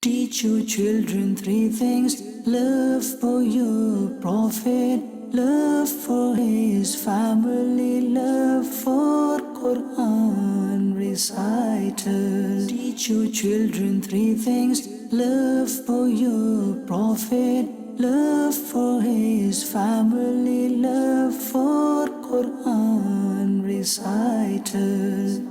Teach your children three things: love for your Prophet, love for his family, love for Quran reciters. Teach your children three things: love for your Prophet, love for his family, love for Quran reciters.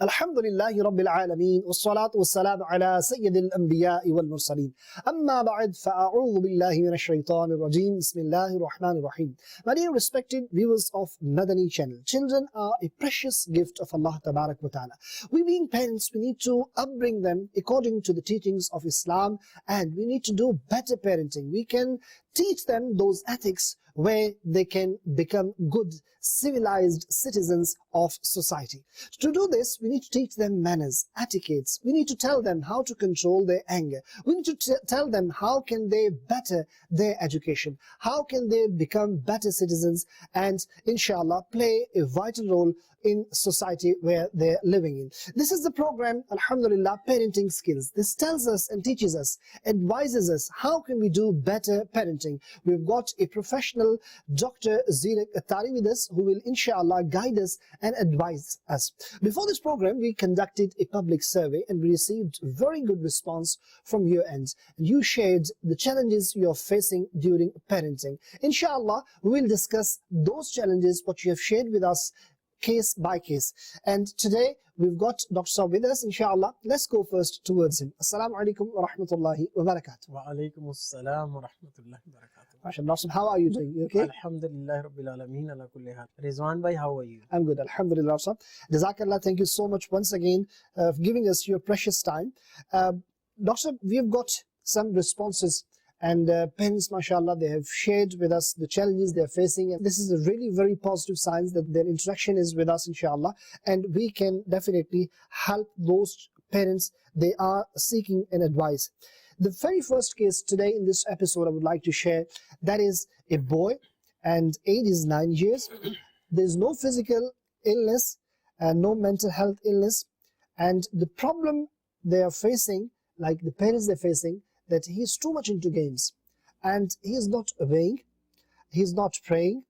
Alhamdulillahi Rabbil Alameen, wassalatu wassalamu ala Sayyidil Anbiya'i wal Mursaleen. Amma ba'd, fa'a'udhu billahi minash shaitanir rajeem. Bismillahir Rahmanir Rahim. My dear respected viewers of Madani Channel, children are a precious gift of Allah Tabarak wa Ta'ala. We being parents, we need to upbring them according to the teachings of Islam, and we need to do better parenting. We can teach them those ethics where they can become good, civilized citizens of society. To do this, we need to teach them manners, etiquettes. We need to tell them how to control their anger. We need to tell them how can they better their education, how can they become better citizens, and inshallah play a vital role in society where they're living in. This is the program, Alhamdulillah, Parenting Skills. This tells us and teaches us, advises us how can we do better parenting. We've got a professional Dr. Zirek Attari with us who will inshallah guide us and advise us. Before this program, we conducted a public survey and we received very good response from your end. You shared the challenges you're facing during parenting. Inshallah, we will discuss those challenges what you have shared with us case by case. And today we've got Dr. Saab with us, inshallah. Let's go first towards him. Assalamu alaikum wa rahmatullahi wa barakatuh. Wa alaikum assalam wa rahmatullahi wa barakatuh. MashaAllah. Dr. Saab, how are you doing? You okay? Alhamdulillah Rabbil Alameen ala kulli hal. Rizwan bhai, how are you? I'm good, Alhamdulillah. Dr. Saab. Jazakallah, thank you so much once again for giving us your precious time. Dr. Saab, we've got some responses. And parents, mashallah, they have shared with us the challenges they're facing. And this is a really very positive sign that their interaction is with us, inshallah. And we can definitely help those parents they are seeking an advice. The very first case today in this episode I would like to share, that is a boy and age is 9 years. There's no physical illness and no mental health illness. And the problem they are facing, like the parents they're facing, that he's too much into games and he is not obeying, he's not praying,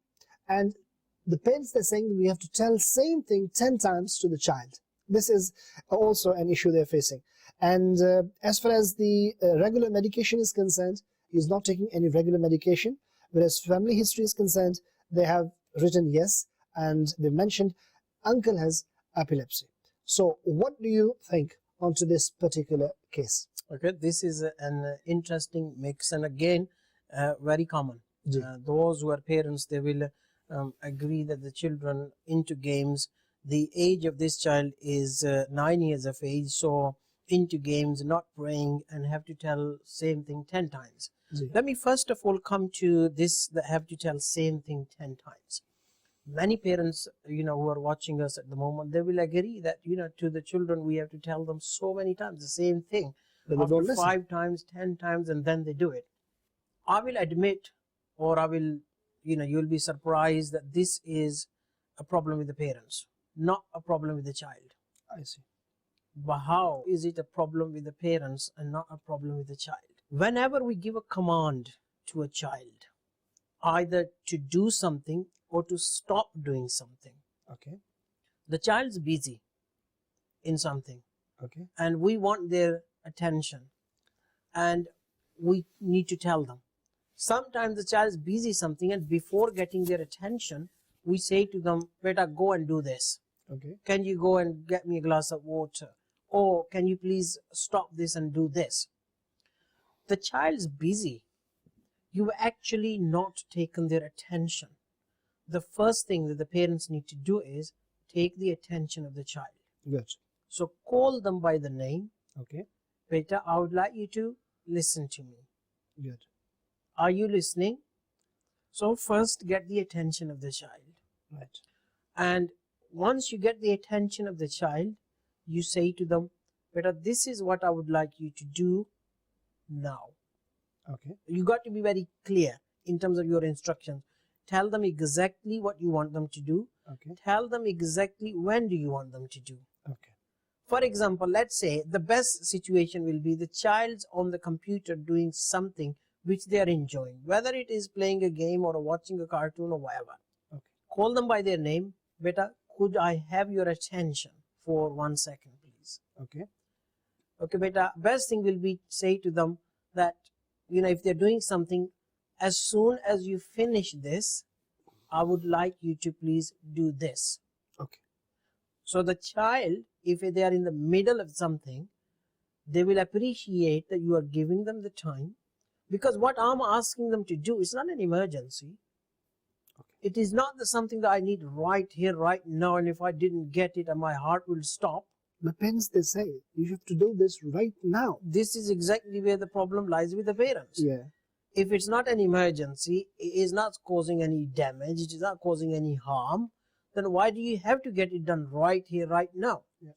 and the parents they're saying we have to tell same thing 10 times to the child. This is also an issue they're facing. And as far as the regular medication is concerned, he's not taking any regular medication, whereas family history is concerned, they have written yes, and they mentioned uncle has epilepsy. So what do you think onto this particular case? Okay, this is an interesting mix, and again very common. Those who are parents, they will agree that the children into games, the age of this child is 9 years of age, so into games, not praying, and have to tell same thing 10 times. Let me first of all come to this, that have to tell same thing 10 times. Many parents, who are watching us at the moment, they will agree that, to the children we have to tell them so many times the same thing. After 5 times, 10 times, and then they do it. I will admit, or I will, you'll be surprised that this is a problem with the parents, not a problem with the child. I see. But how is it a problem with the parents and not a problem with the child? Whenever we give a command to a child, either to do something or to stop doing something, Okay. the child's busy in something, Okay. and we want their attention, and we need to tell them. Sometimes the child is busy something, and before getting their attention, we say to them, beta, go and do this. Okay. Can you go and get me a glass of water? Or can you please stop this and do this? The child's busy. You've actually not taken their attention. The first thing that the parents need to do is take the attention of the child. Good. So call them by the name. Okay. Beta, I would like you to listen to me. Good. Are you listening? So first get the attention of the child. Right. And once you get the attention of the child, you say to them, beta, this is what I would like you to do now. Okay. You got to be very clear in terms of your instructions. Tell them exactly what you want them to do. Okay. Tell them exactly when do you want them to do. Okay. For example, let's say the best situation will be the child's on the computer doing something which they are enjoying, whether it is playing a game or watching a cartoon or whatever. Okay. Call them by their name. Beta, could I have your attention for 1 second, please? Okay. Okay, beta, best thing will be say to them that, if they're doing something, as soon as you finish this, I would like you to please do this. Okay. So the child, if they are in the middle of something, they will appreciate that you are giving them the time, because what I'm asking them to do is not an emergency. Okay. It is not something that I need right here, right now, and if I didn't get it, my heart will stop. The parents, they say, you have to do this right now. This is exactly where the problem lies with the parents. Yeah. If it's not an emergency, it is not causing any damage, it is not causing any harm, then why do you have to get it done right here, right now? Yeah.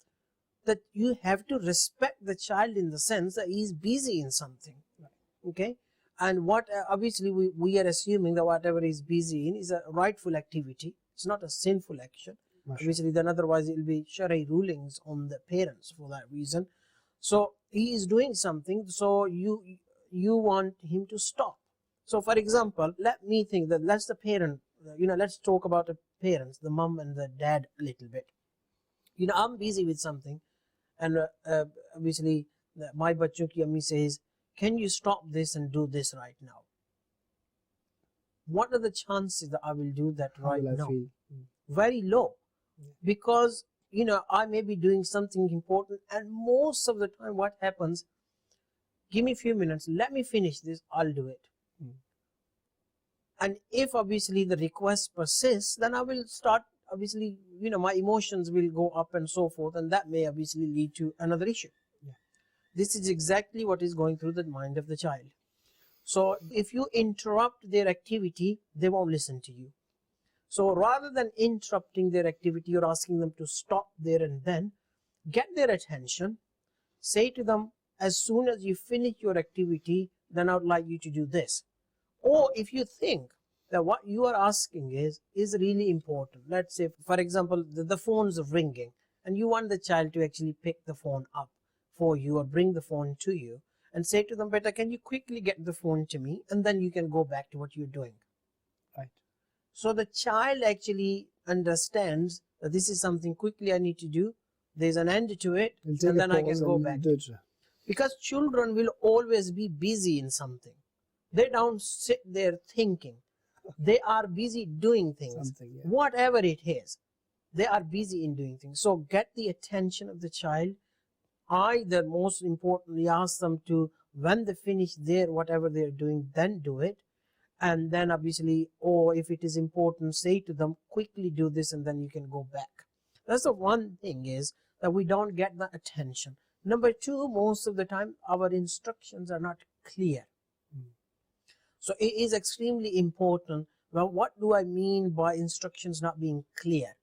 That you have to respect the child in the sense that he's busy in something. Right. Okay? And what obviously we are assuming that whatever he's busy in is a rightful activity. It's not a sinful action. Obviously, then otherwise it will be Shari rulings on the parents for that reason. So he is doing something, so you want him to stop. So for example, let me think that let's the parent, let's talk about the parents, the mom and the dad a little bit. I'm busy with something, and obviously my bachon ki ammi says, can you stop this and do this right now? What are the chances that I will do that right now? Very low. Because I may be doing something important, and most of the time what happens, give me a few minutes, let me finish this, I'll do it. And if obviously the request persists, then I will start, obviously, my emotions will go up and so forth, and that may obviously lead to another issue. This is exactly what is going through the mind of the child. So if you interrupt their activity, they won't listen to you. So rather than interrupting their activity or asking them to stop there and then, get their attention, say to them, as soon as you finish your activity, then I would like you to do this. Or if you think that what you are asking is really important, let's say, for example, the phone's ringing, and you want the child to actually pick the phone up for you or bring the phone to you, and say to them, beta, can you quickly get the phone to me, and then you can go back to what you're doing. Right. So the child actually understands that this is something quickly I need to do, there's an end to it, and then I can go back. Because children will always be busy in something. They don't sit there thinking. They are busy doing things. Whatever it is, they are busy in doing things. So get the attention of the child. Either, most importantly, ask them to, when they finish their whatever they're doing, then do it. And then obviously, or if it is important, say to them, quickly do this and then you can go back. That's the one thing, is that we don't get the attention. Number two, most of the time our instructions are not clear. So it is extremely important. Well, what do I mean by instructions not being clear?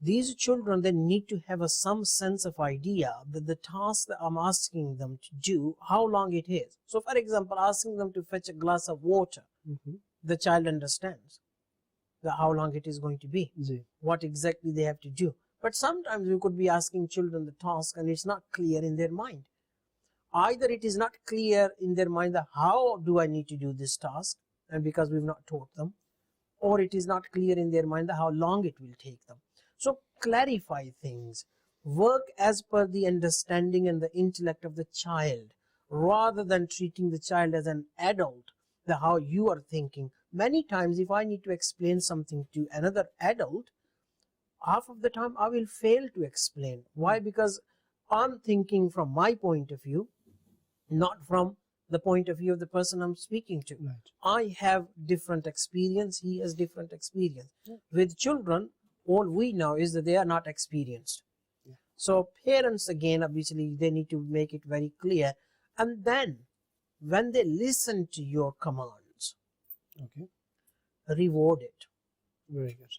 These children, they need to have some sense of idea that the task that I'm asking them to do, how long it is. So for example, asking them to fetch a glass of water, the child understands that how long it is going to be, what exactly they have to do. But sometimes we could be asking children the task and it's not clear in their mind. Either it is not clear in their mind that how do I need to do this task, and because we've not taught them, or it is not clear in their mind that how long it will take them. So clarify things, work as per the understanding and the intellect of the child, rather than treating the child as an adult, the how you are thinking. Many times if I need to explain something to another adult, half of the time I will fail to explain. Why? Because I'm thinking from my point of view, not from the point of view of the person I'm speaking to. I have different experience, he has different experience. With children, all we know is that they are not experienced. So parents, again, obviously they need to make it very clear. And then when they listen to your commands, reward it. Very good.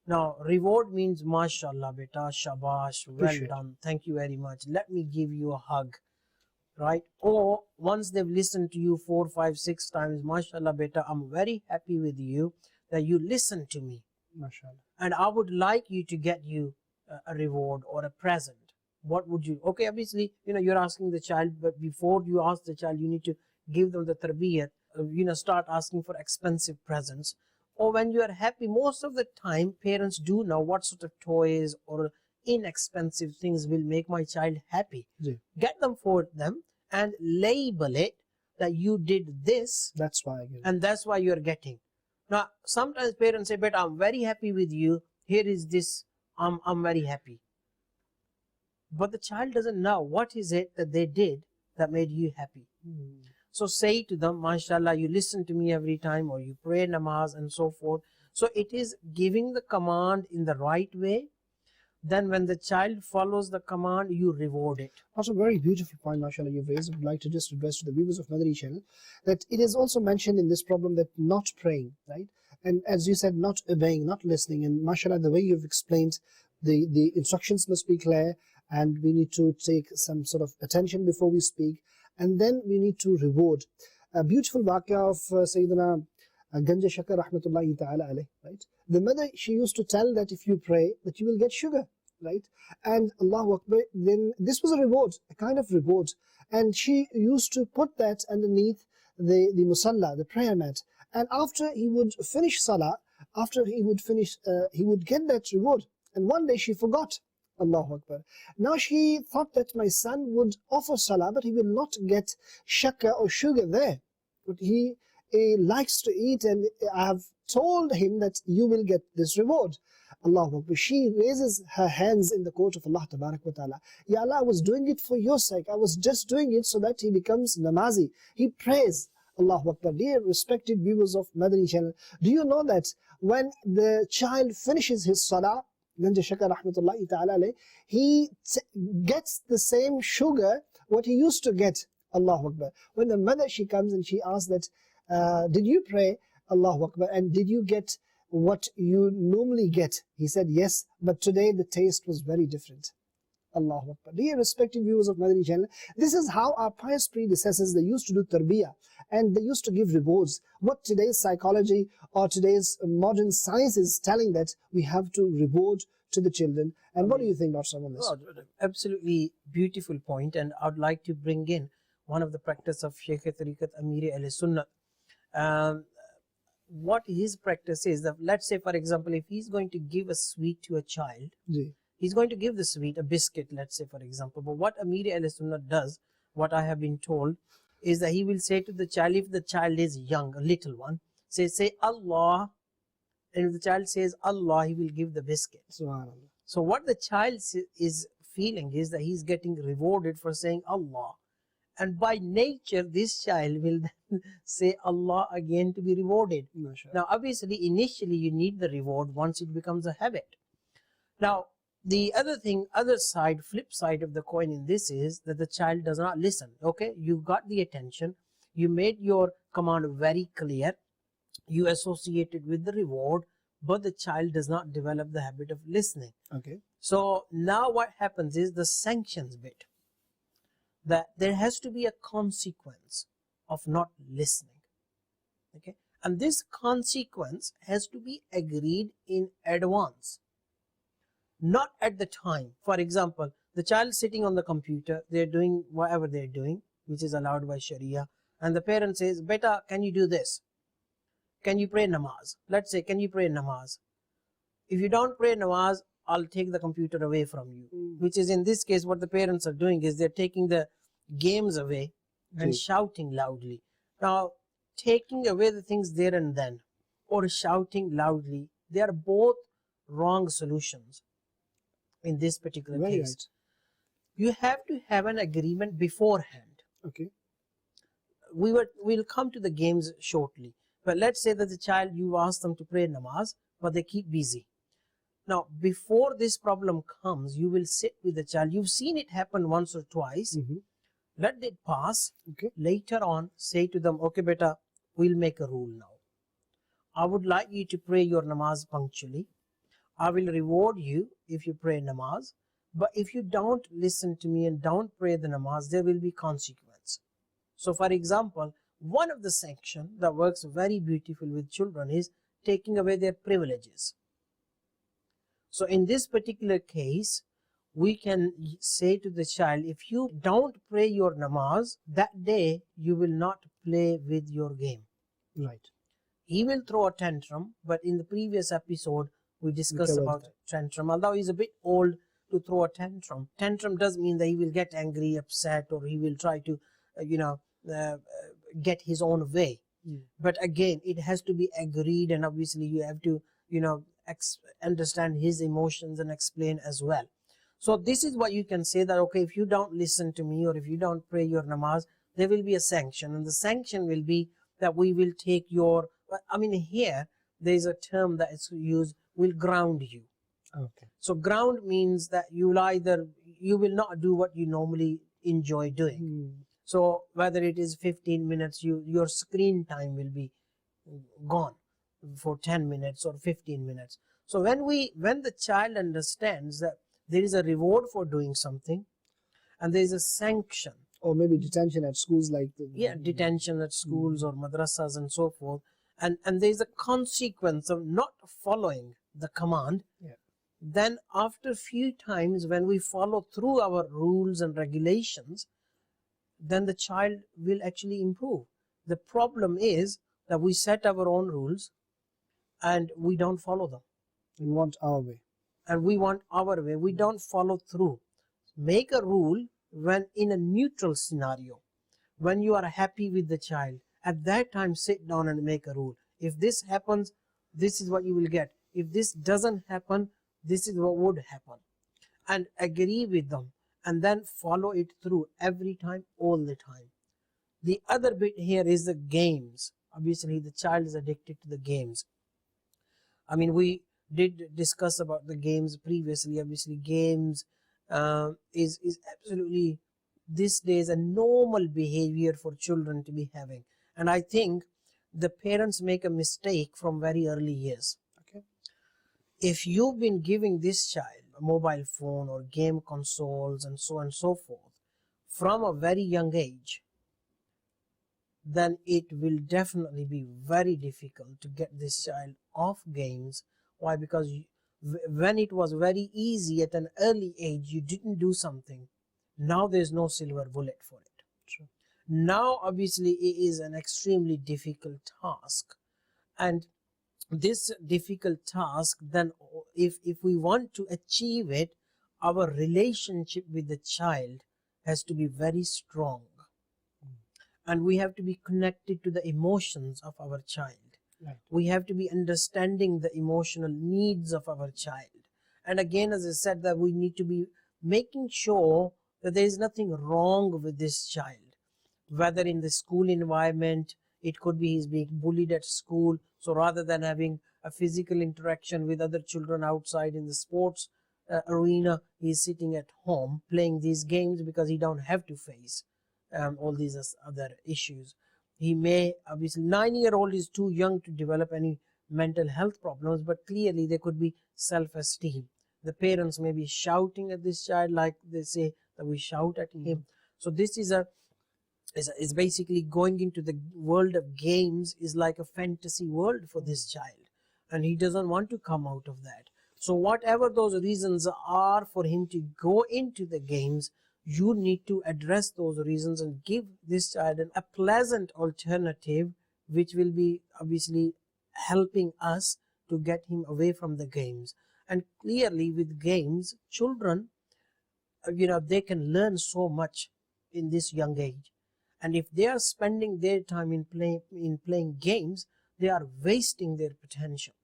Now, reward means, mashallah, beta, shabash, well done, thank you very much, let me give you a hug, right? Or once they've listened to you 4, 5, 6 times, mashallah, beta, I'm very happy with you that you listen to me. Mashallah. And I would like you to get you a reward or a present, what would you? Okay, obviously, you're asking the child, but before you ask the child, you need to give them the tarbiyat. Start asking for expensive presents. Or when you are happy, most of the time, parents do know what sort of toys or inexpensive things will make my child happy. Yeah. Get them for them and label it that you did this. That's why I get it. And that's why you're getting. Now, sometimes parents say, but I'm very happy with you. Here is this. I'm very happy. But the child doesn't know what is it that they did that made you happy. So say to them, mashallah, you listen to me every time, or you pray namaz and so forth. So it is giving the command in the right way. Then when the child follows the command, you reward it. That's a very beautiful point, mashallah, you've raised. I would like to just address to the viewers of Madani Channel that it is also mentioned in this problem that not praying, right? And as you said, not obeying, not listening. And mashallah, the way you've explained, the instructions must be clear, and we need to take some sort of attention before we speak. And then we need to reward. A beautiful waqia of Sayyidina Ganja Shakar rahmatullahi ta'ala alayh, right? The mother, she used to tell that if you pray, that you will get sugar, right? And Allahu Akbar, then this was a reward, a kind of reward. And she used to put that underneath the musalla, the prayer mat. And after he would finish salah, after he would finish, he would get that reward. And one day she forgot. Allahu Akbar. Now she thought that my son would offer salah, but he will not get shakar or sugar there. But he likes to eat, and I have told him that you will get this reward. Allahu Akbar. She raises her hands in the court of Allah Tabarak wa Ta'ala. Ya Allah, I was doing it for your sake. I was just doing it so that he becomes namazi. He prays. Allahu Akbar. Dear respected viewers of Madani Channel, do you know that when the child finishes his salah, Ganja Shakar rahmatullahi ta'ala alayh, he gets the same sugar what he used to get. Allahu Akbar. When the mother, she comes and she asks that, did you pray? Allahu Akbar. And did you get what you normally get? He said, yes, but today the taste was very different. Allahu Akbar. Dear respected viewers of Madani Channel, this is how our pious predecessors, they used to do tarbiyah, and they used to give rewards. What today's psychology or today's modern science is telling, that we have to reward to the children. And what do you think, Dr. on this? Oh, absolutely beautiful point. And I'd like to bring in one of the practice of Shaykh Tariqat Amir al-Sunnah. What his practice is that, let's say for example, if he's going to give a sweet to a child, he's going to give the sweet, a biscuit, let's say for example. But what Amir al-Sunnah does, what I have been told, is that he will say to the child, if the child is young, a little one, say Allah, and if the child says Allah, he will give the biscuit. So what the child is feeling is that he's getting rewarded for saying Allah. And by nature, this child will then say Allah again to be rewarded. Now, obviously, initially you need the reward once it becomes a habit. Now, the other thing, flip side of the coin in this is that the child does not listen. Okay, you got the attention, you made your command very clear, you associated with the reward, but the child does not develop the habit of listening. Okay. So now what happens is the sanctions bit, that there has to be a consequence of not listening. Okay, and this consequence has to be agreed in advance, not at the time. For example, the child sitting on the computer, they're doing whatever they're doing, which is allowed by Sharia, and the parent says, beta, can you do this? Can you pray namaz? Let's say, can you pray namaz? If you don't pray namaz, I'll take the computer away from you. Which is, in this case, what the parents are doing is they're taking the games away and shouting loudly. Now, taking away the things there and then, or shouting loudly, they are both wrong solutions in this particular case. Right. You have to have an agreement beforehand. Okay. We'll come to the games shortly. But let's say that the child, you ask them to pray namaz, but they keep busy. Now, before this problem comes, you will sit with the child. You've seen it happen once or twice. Let it pass. Okay. Later on, say to them, okay, beta, we'll make a rule now. I would like you to pray your namaz punctually. I will reward you if you pray namaz. But if you don't listen to me and don't pray the namaz, there will be consequence. So, for example, one of the sanctions that works very beautiful with children is taking away their privileges. So in this particular case, we can say to the child, if you don't pray your namaz, that day you will not play with your game. Right. He will throw a tantrum, but in the previous episode, we discussed about tantrum. Although he's a bit old to throw a tantrum. Tantrum does mean that he will get angry, upset, or he will try to, get his own way. But again, it has to be agreed, and obviously you have to, understand his emotions and explain as well. So this is what you can say, that okay, if you don't listen to me or if you don't pray your namaz, there will be a sanction, and the sanction will be that we will take your, here there is a term that is used, will ground you. Okay. So ground means that you will not do what you normally enjoy doing. So whether it is 15 minutes, your screen time will be gone for 10 minutes or 15 minutes. So when the child understands that there is a reward for doing something and there is a sanction, or maybe detention at schools, detention at schools or madrasas and so forth, and there is a consequence of not following the command, then after a few times when we follow through our rules and regulations, then the child will actually improve. The problem is that we set our own rules and we don't follow them. We want our way. And we want our way. We don't follow through. Make a rule when in a neutral scenario, when you are happy with the child. At that time, sit down and make a rule. If this happens, this is what you will get. If this doesn't happen, this is what would happen. And agree with them. And then follow it through every time, all the time. The other bit here is the games. Obviously, the child is addicted to the games. We did discuss about the games previously. Obviously, games is absolutely these days a normal behavior for children to be having. And I think the parents make a mistake from very early years. Okay. If you've been giving this child a mobile phone or game consoles and so on and so forth from a very young age, then it will definitely be very difficult to get this child off games. Why? Because when it was very easy at an early age, you didn't do something. Now there's no silver bullet for it. True. Now obviously it is an extremely difficult task, and this difficult task, then if we want to achieve it, our relationship with the child has to be very strong, and we have to be connected to the emotions of our child. Right. We have to be understanding the emotional needs of our child. And again, as I said, that we need to be making sure that there is nothing wrong with this child. Whether in the school environment, it could be he's being bullied at school. So rather than having a physical interaction with other children outside in the sports arena, he's sitting at home playing these games because he don't have to face all these other issues. He may, obviously, 9-year-old is too young to develop any mental health problems, but clearly there could be self-esteem. The parents may be shouting at this child, like they say that we shout at him. So this is basically going into the world of games is like a fantasy world for this child, and he doesn't want to come out of that. So whatever those reasons are for him to go into the games, you need to address those reasons and give this child a pleasant alternative, which will be obviously helping us to get him away from the games. And clearly with games, children, they can learn so much in this young age. And if they are spending their time in playing games, they are wasting their potential.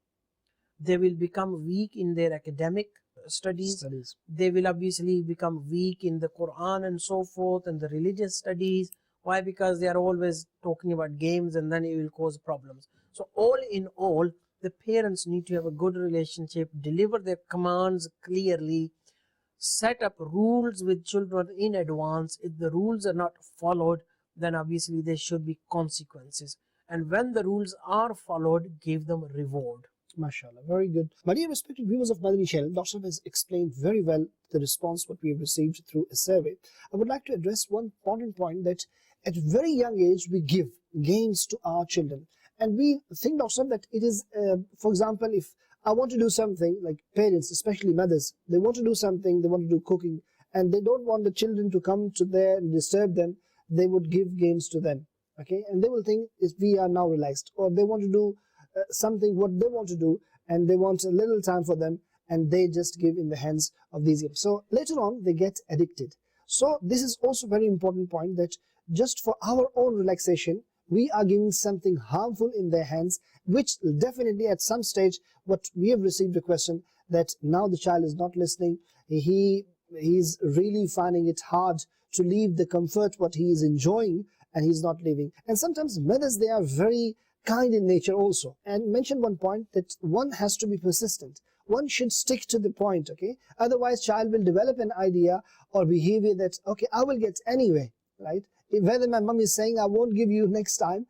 They will become weak in their academic studies. They will obviously become weak in the Quran and so forth and the religious studies. Why? Because they are always talking about games, and then it will cause problems. So all in all, the parents need to have a good relationship, deliver their commands clearly, set up rules with children in advance. If the rules are not followed, then obviously there should be consequences. And when the rules are followed, give them a reward. MashaAllah, very good. My dear respected viewers of Madani Channel, Dr. has explained very well the response what we have received through a survey. I would like to address one important point, that at a very young age we give games to our children. And we think, Dr. that it is, for example, if I want to do something, like parents, especially mothers, they want to do something, they want to do cooking, and they don't want the children to come to there and disturb them. They would give games to them, okay, and they will think if we are now relaxed, or they want to do something what they want to do, and they want a little time for them, and they just give in the hands of these games. So later on they get addicted. So this is also very important point, that just for our own relaxation we are giving something harmful in their hands, which definitely at some stage, what we have received a question that now the child is not listening, he's really finding it hard to leave the comfort what he is enjoying, and he's not leaving. And sometimes mothers, they are very kind in nature also, and mention one point, that one has to be persistent. One should stick to the point, okay, otherwise child will develop an idea or behavior that, okay, I will get anyway, right? Whether my mom is saying I won't give you next time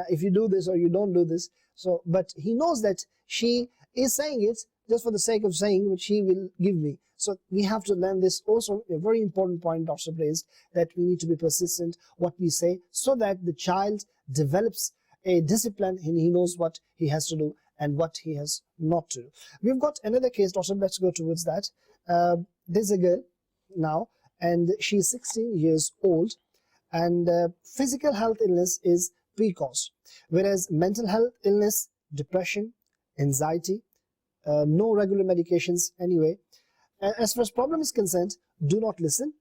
if you do this or you don't do this, so but he knows that she is saying it just for the sake of saying what she will give me. So we have to learn this also, a very important point Dr. placed, that we need to be persistent what we say, so that the child develops a discipline and he knows what he has to do and what he has not to do. We've got another case, Dr. Let's go towards that. There's a girl now, and she's 16 years old, and physical health illness is PCOS, whereas mental health illness, depression, anxiety, no regular medications anyway. As far as problem is concerned, do not listen,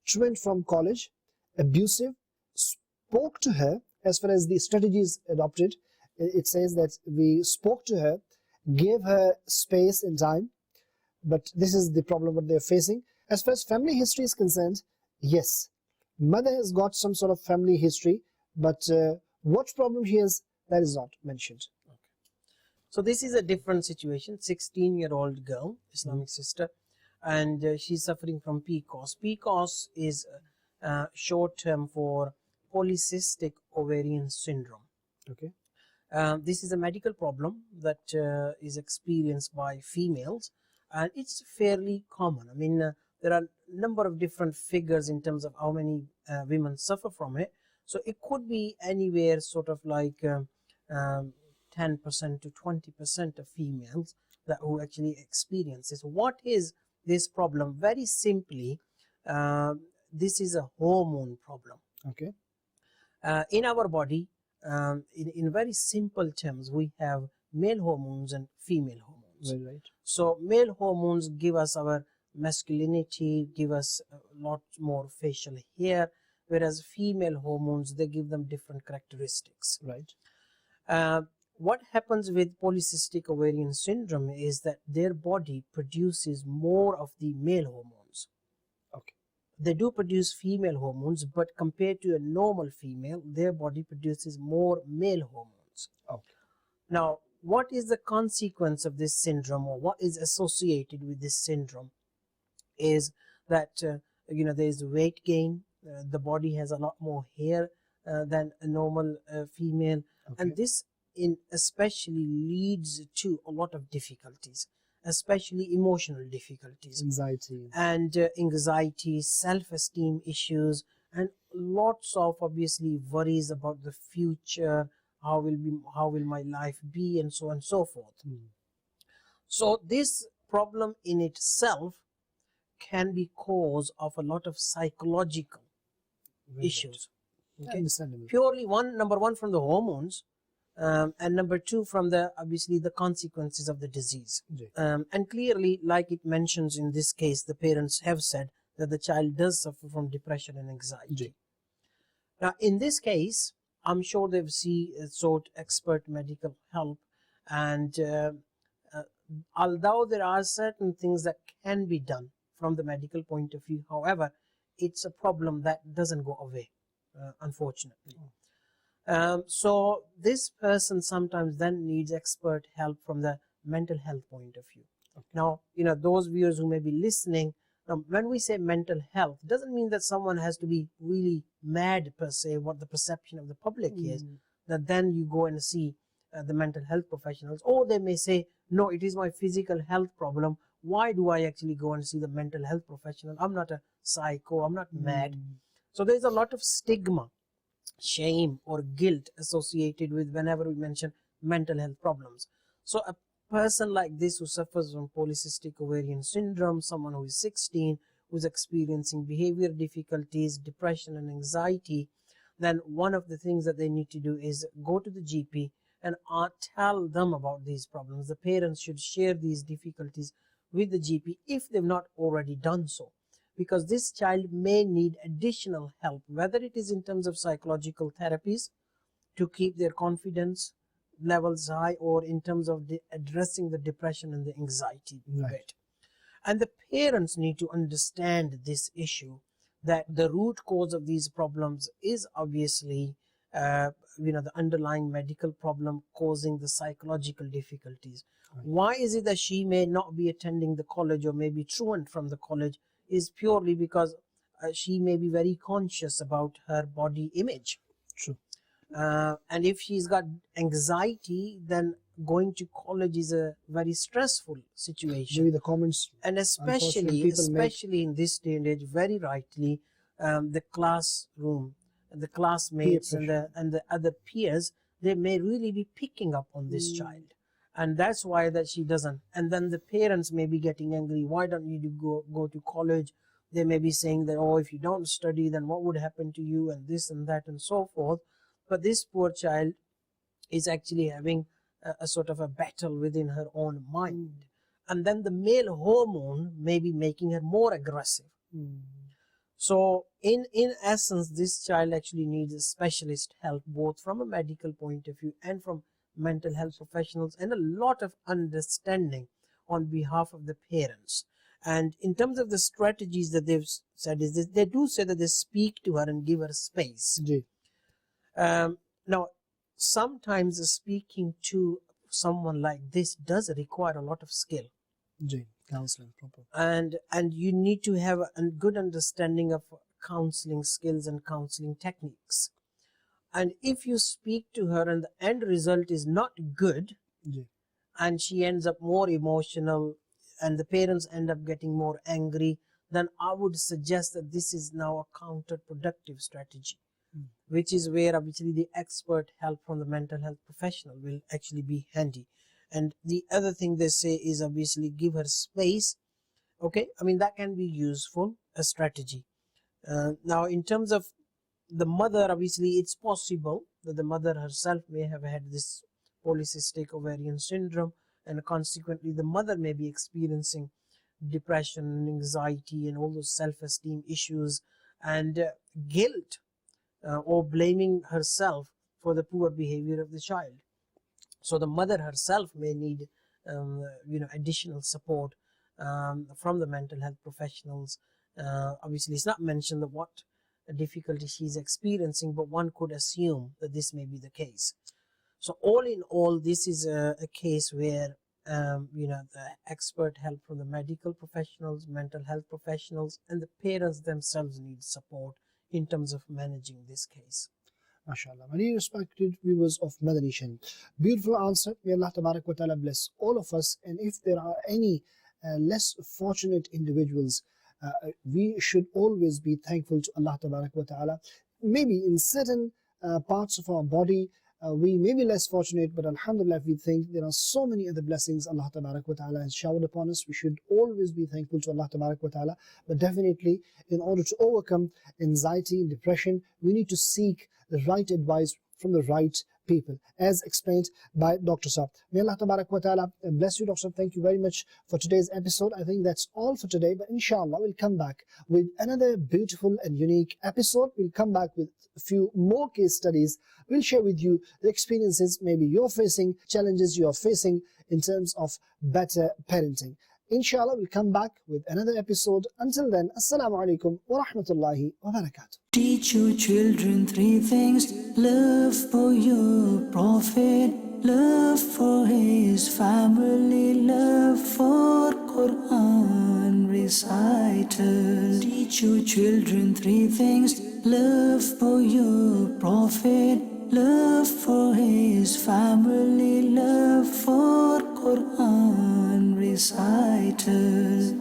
truant from college, abusive, spoke to her. As far as the strategies adopted, it says that we spoke to her, gave her space and time, but this is the problem what they're facing. As far as family history is concerned, yes, mother has got some sort of family history, but what problem she has, that is not mentioned. Okay. So this is a different situation. 16-year-old girl, Islamic sister, and she's suffering from PCOS. PCOS is short term for Polycystic Ovarian Syndrome. Okay. This is a medical problem that is experienced by females, and it's fairly common. I mean, there are a number of different figures in terms of how many women suffer from it. So it could be anywhere sort of like 10% to 20% of females that who actually experience this. What is this problem? Very simply, this is a hormone problem. Okay. In our body, in very simple terms, we have male hormones and female hormones. Right. So male hormones give us our masculinity, give us a lot more facial hair, whereas female hormones, they give them different characteristics. Right. What happens with polycystic ovarian syndrome is that their body produces more of the male hormones. Okay. They do produce female hormones, but compared to a normal female, their body produces more male hormones. Okay. Now, what is the consequence of this syndrome, or what is associated with this syndrome, is that there is weight gain. The body has a lot more hair than a normal female, Okay. and this especially leads to a lot of difficulties, especially emotional difficulties, anxiety, self-esteem issues, and lots of obviously worries about the future. How will my life be, and so on and so forth. So this problem in itself can be cause of a lot of psychological issues. Okay? Understandable. Purely number one from the hormones, and number two from obviously the consequences of the disease. And clearly, like it mentions in this case, the parents have said that the child does suffer from depression and anxiety. Now in this case, I'm sure they've sought expert medical help, and although there are certain things that can be done from the medical point of view, however, it's a problem that doesn't go away, unfortunately. So this person sometimes then needs expert help from the mental health point of view. Okay. Now, those viewers who may be listening, when we say mental health, doesn't mean that someone has to be really mad per se, what the perception of the public is, that then you go and see the mental health professionals. Or they may say, no, it is my physical health problem. Why do I actually go and see the mental health professional? I'm not a psycho, I'm not mad. So there's a lot of stigma, shame or guilt associated with whenever we mention mental health problems. So a person like this who suffers from polycystic ovarian syndrome, someone who is 16, who's experiencing behavior difficulties, depression and anxiety, then one of the things that they need to do is go to the GP and tell them about these problems. The parents should share these difficulties with the GP if they've not already done so, because this child may need additional help, whether it is in terms of psychological therapies to keep their confidence levels high, or in terms of addressing the depression and the anxiety bit. And the parents need to understand this issue, that the root cause of these problems is obviously the underlying medical problem causing the psychological difficulties. Why is it that she may not be attending the college or may be truant from the college is purely because she may be very conscious about her body image. True. And if she's got anxiety, then going to college is a very stressful situation. Maybe the comments, and especially in this day and age, very rightly, the classroom, the classmates and the other peers, they may really be picking up on this child, and that's why that she doesn't. And then the parents may be getting angry. Why don't you go to college? They may be saying that, oh, if you don't study, then what would happen to you, and this and that and so forth. But this poor child is actually having a sort of a battle within her own mind. And then the male hormone may be making her more aggressive. So in essence, this child actually needs a specialist help, both from a medical point of view and from mental health professionals, and a lot of understanding on behalf of the parents. And in terms of the strategies that they've said, is that they do say that they speak to her and give her space. Now, sometimes speaking to someone like this does require a lot of skill. Counseling, proper. And you need to have a good understanding of counseling skills and counseling techniques. And if you speak to her and the end result is not good, and she ends up more emotional and the parents end up getting more angry, then I would suggest that this is now a counterproductive strategy, which is where obviously the expert help from the mental health professional will actually be handy. And the other thing they say is obviously give her space. Okay, I mean, that can be useful, a strategy. Now, in terms of the mother, obviously it's possible that the mother herself may have had this polycystic ovarian syndrome, and consequently the mother may be experiencing depression and anxiety and all those self-esteem issues and guilt, or blaming herself for the poor behavior of the child. So the mother herself may need additional support from the mental health professionals. Obviously it's not mentioned that what difficulty she's experiencing, but one could assume that this may be the case. So all in all, this is a case where the expert help from the medical professionals, mental health professionals, and the parents themselves need support in terms of managing this case. MashaAllah. Many respected viewers of Madani Channel, beautiful answer. May Allah Tabarak wa Ta'ala bless all of us. And if there are any less fortunate individuals, we should always be thankful to Allah Tabarak wa Ta'ala. Maybe in certain parts of our body, we may be less fortunate, but alhamdulillah, we think there are so many other blessings Allah Tabarak wa Ta'ala has showered upon us. We should always be thankful to Allah Tabarak wa Ta'ala. But definitely, in order to overcome anxiety and depression, we need to seek the right advice from the right people, as explained by Dr. Saab. May Allah Tabarak wa Ta'ala bless you, Dr. Saab. Thank you very much for today's episode. I think that's all for today, but inshallah we'll come back with another beautiful and unique episode. We'll come back with a few more case studies. We'll share with you the experiences maybe you're facing, challenges you're facing in terms of better parenting. Inshallah, we'll come back with another episode. Until then, Assalamu alaikum wa rahmatullahi wa barakatuh. Teach your children three things: love for your Prophet, love for his family, love for Quran reciters. Teach your children three things: love for your Prophet, love for his family, love for Quran reciters.